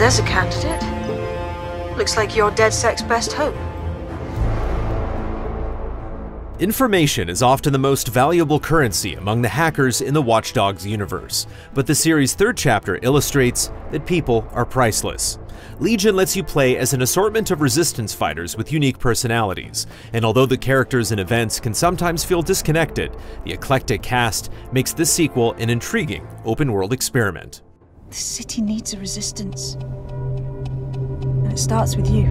there's a candidate. Looks like you're Dedsec's best hope. Information is often the most valuable currency among the hackers in the Watch Dogs universe, but the series' third chapter illustrates that people are priceless. Legion lets you play as an assortment of resistance fighters with unique personalities, and although the characters and events can sometimes feel disconnected, the Eclectic Cast makes this sequel an intriguing open-world experiment. The city needs a resistance, and it starts with you.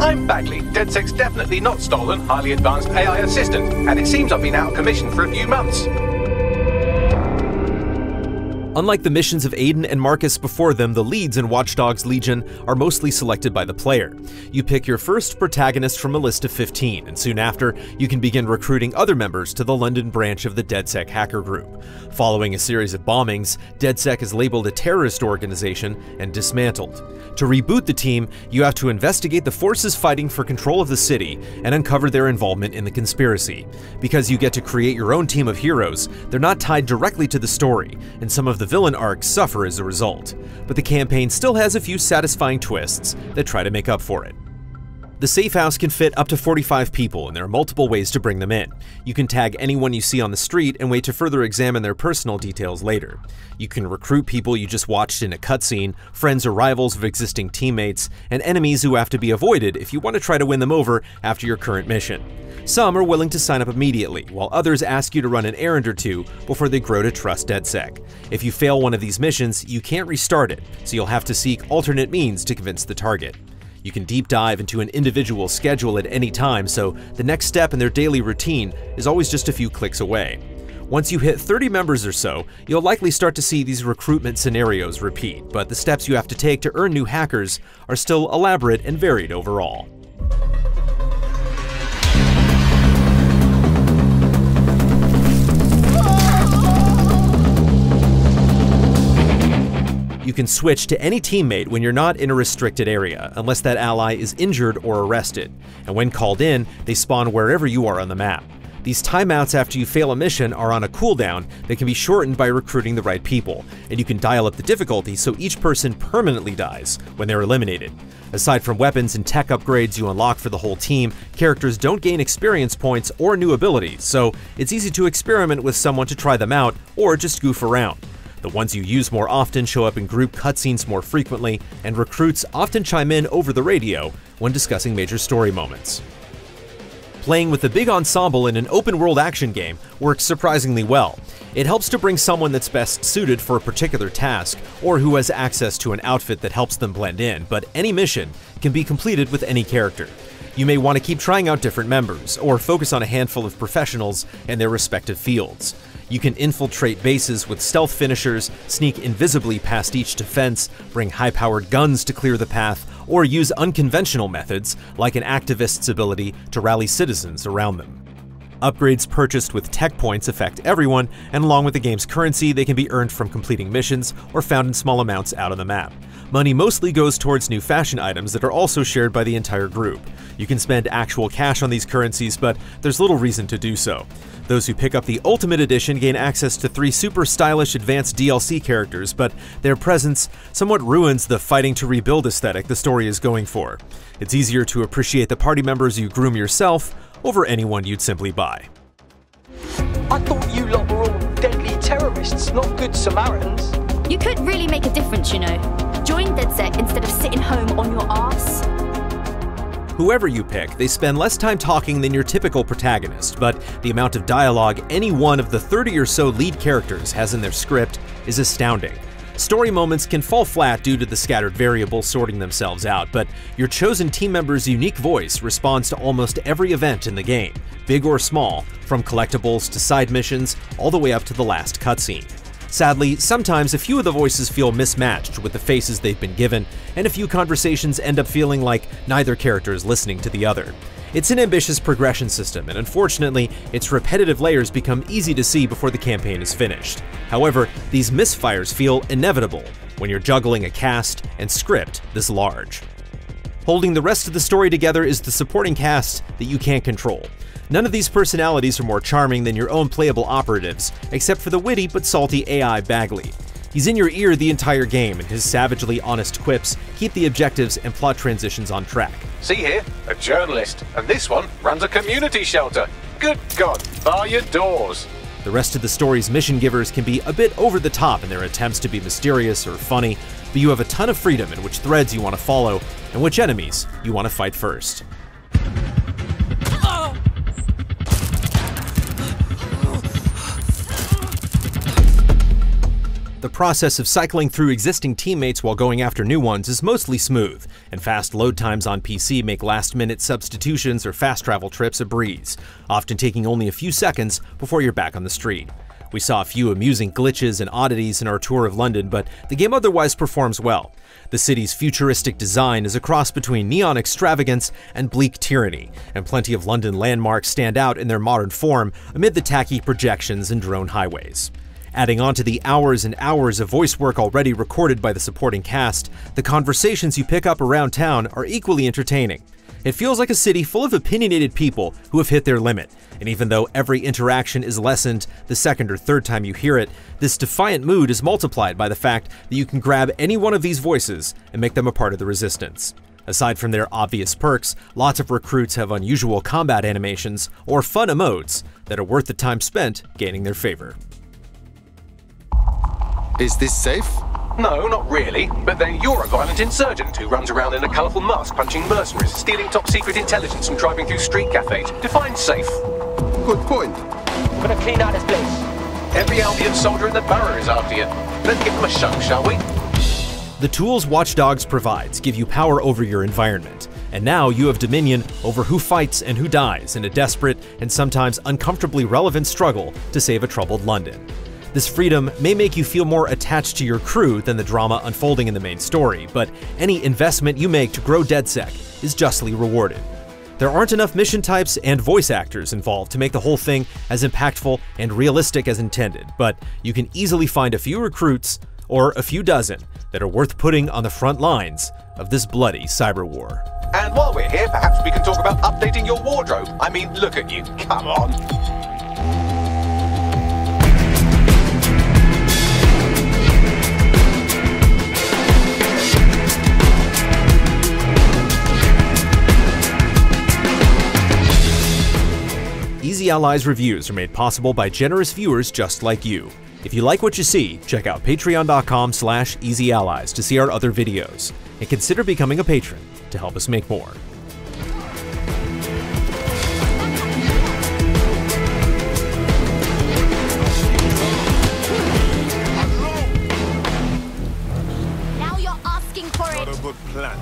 I'm Bagley, Dedsec's definitely not stolen, highly advanced AI assistant, and it seems I've been out of commission for a few months. Unlike the missions of Aiden and Marcus before them, the leads in Watch Dogs Legion are mostly selected by the player. You pick your first protagonist from a list of 15, and soon after, you can begin recruiting other members to the London branch of the Dedsec hacker group. Following a series of bombings, Dedsec is labeled a terrorist organization and dismantled. To reboot the team, you have to investigate the forces fighting for control of the city and uncover their involvement in the conspiracy. Because you get to create your own team of heroes, they're not tied directly to the story, and some of the villain arcs suffer as a result. But the campaign still has a few satisfying twists that try to make up for it. The safe house can fit up to 45 people, and there are multiple ways to bring them in. You can tag anyone you see on the street and wait to further examine their personal details later. You can recruit people you just watched in a cutscene, friends or rivals of existing teammates, and enemies who have to be avoided if you want to try to win them over after your current mission. Some are willing to sign up immediately, while others ask you to run an errand or two before they grow to trust Dedsec. If you fail one of these missions, you can't restart it, so you'll have to seek alternate means to convince the target. You can deep dive into an individual schedule at any time, so the next step in their daily routine is always just a few clicks away. Once you hit 30 members or so, you'll likely start to see these recruitment scenarios repeat, but the steps you have to take to earn new hackers are still elaborate and varied overall. You can switch to any teammate when you're not in a restricted area, unless that ally is injured or arrested, and when called in, they spawn wherever you are on the map. These timeouts after you fail a mission are on a cooldown that can be shortened by recruiting the right people, and you can dial up the difficulty so each person permanently dies when they're eliminated. Aside from weapons and tech upgrades you unlock for the whole team, characters don't gain experience points or new abilities, so it's easy to experiment with someone to try them out or just goof around. The ones you use more often show up in group cutscenes more frequently, and recruits often chime in over the radio when discussing major story moments. Playing with a big ensemble in an open-world action game works surprisingly well. It helps to bring someone that's best suited for a particular task, or who has access to an outfit that helps them blend in, but any mission can be completed with any character. You may want to keep trying out different members, or focus on a handful of professionals in their respective fields. You can infiltrate bases with stealth finishers, sneak invisibly past each defense, bring high-powered guns to clear the path, or use unconventional methods, like an activist's ability to rally citizens around them. Upgrades purchased with tech points affect everyone, and along with the game's currency, they can be earned from completing missions or found in small amounts out on the map. Money mostly goes towards new fashion items that are also shared by the entire group. You can spend actual cash on these currencies, but there's little reason to do so. Those who pick up the Ultimate Edition gain access to 3 super stylish advanced DLC characters, but their presence somewhat ruins the fighting to rebuild aesthetic the story is going for. It's easier to appreciate the party members you groom yourself over anyone you'd simply buy. I thought you lot were all deadly terrorists, not good Samaritans. You could really make a difference, you know. Join Dedsec instead of sitting home on your arse. Whoever you pick, they spend less time talking than your typical protagonist, but the amount of dialogue any one of the 30 or so lead characters has in their script is astounding. Story moments can fall flat due to the scattered variables sorting themselves out, but your chosen team member's unique voice responds to almost every event in the game, big or small, from collectibles to side missions, all the way up to the last cutscene. Sadly, sometimes a few of the voices feel mismatched with the faces they've been given, and a few conversations end up feeling like neither character is listening to the other. It's an ambitious progression system, and unfortunately, its repetitive layers become easy to see before the campaign is finished. However, these misfires feel inevitable when you're juggling a cast and script this large. Holding the rest of the story together is the supporting cast that you can't control. None of these personalities are more charming than your own playable operatives, except for the witty but salty AI Bagley. He's in your ear the entire game, and his savagely honest quips keep the objectives and plot transitions on track. See here, a journalist, and this one runs a community shelter. Good God, bar your doors. The rest of the story's mission givers can be a bit over the top in their attempts to be mysterious or funny, but you have a ton of freedom in which threads you want to follow and which enemies you want to fight first. The process of cycling through existing teammates while going after new ones is mostly smooth, and fast load times on PC make last-minute substitutions or fast travel trips a breeze, often taking only a few seconds before you're back on the street. We saw a few amusing glitches and oddities in our tour of London, but the game otherwise performs well. The city's futuristic design is a cross between neon extravagance and bleak tyranny, and plenty of London landmarks stand out in their modern form amid the tacky projections and drone highways. Adding on to the hours and hours of voice work already recorded by the supporting cast, the conversations you pick up around town are equally entertaining. It feels like a city full of opinionated people who have hit their limit, and even though every interaction is lessened the second or third time you hear it, this defiant mood is multiplied by the fact that you can grab any one of these voices and make them a part of the resistance. Aside from their obvious perks, lots of recruits have unusual combat animations or fun emotes that are worth the time spent gaining their favor. Is this safe? No, not really. But then you're a violent insurgent who runs around in a colourful mask punching mercenaries, stealing top-secret intelligence and driving through street cafes. Define safe. Good point. I'm gonna clean out this place. Every Albion soldier in the borough is after you. Let's give them a show, shall we? The tools Watch Dogs provides give you power over your environment, and now you have dominion over who fights and who dies in a desperate and sometimes uncomfortably relevant struggle to save a troubled London. This freedom may make you feel more attached to your crew than the drama unfolding in the main story, but any investment you make to grow Dedsec is justly rewarded. There aren't enough mission types and voice actors involved to make the whole thing as impactful and realistic as intended, but you can easily find a few recruits, or a few dozen, that are worth putting on the front lines of this bloody cyber war. And while we're here, perhaps we can talk about updating your wardrobe. I mean, look at you, come on. Easy Allies reviews are made possible by generous viewers just like you. If you like what you see, check out patreon.com/easyallies to see our other videos, and consider becoming a patron to help us make more. Now you're asking for it. Not a good plan.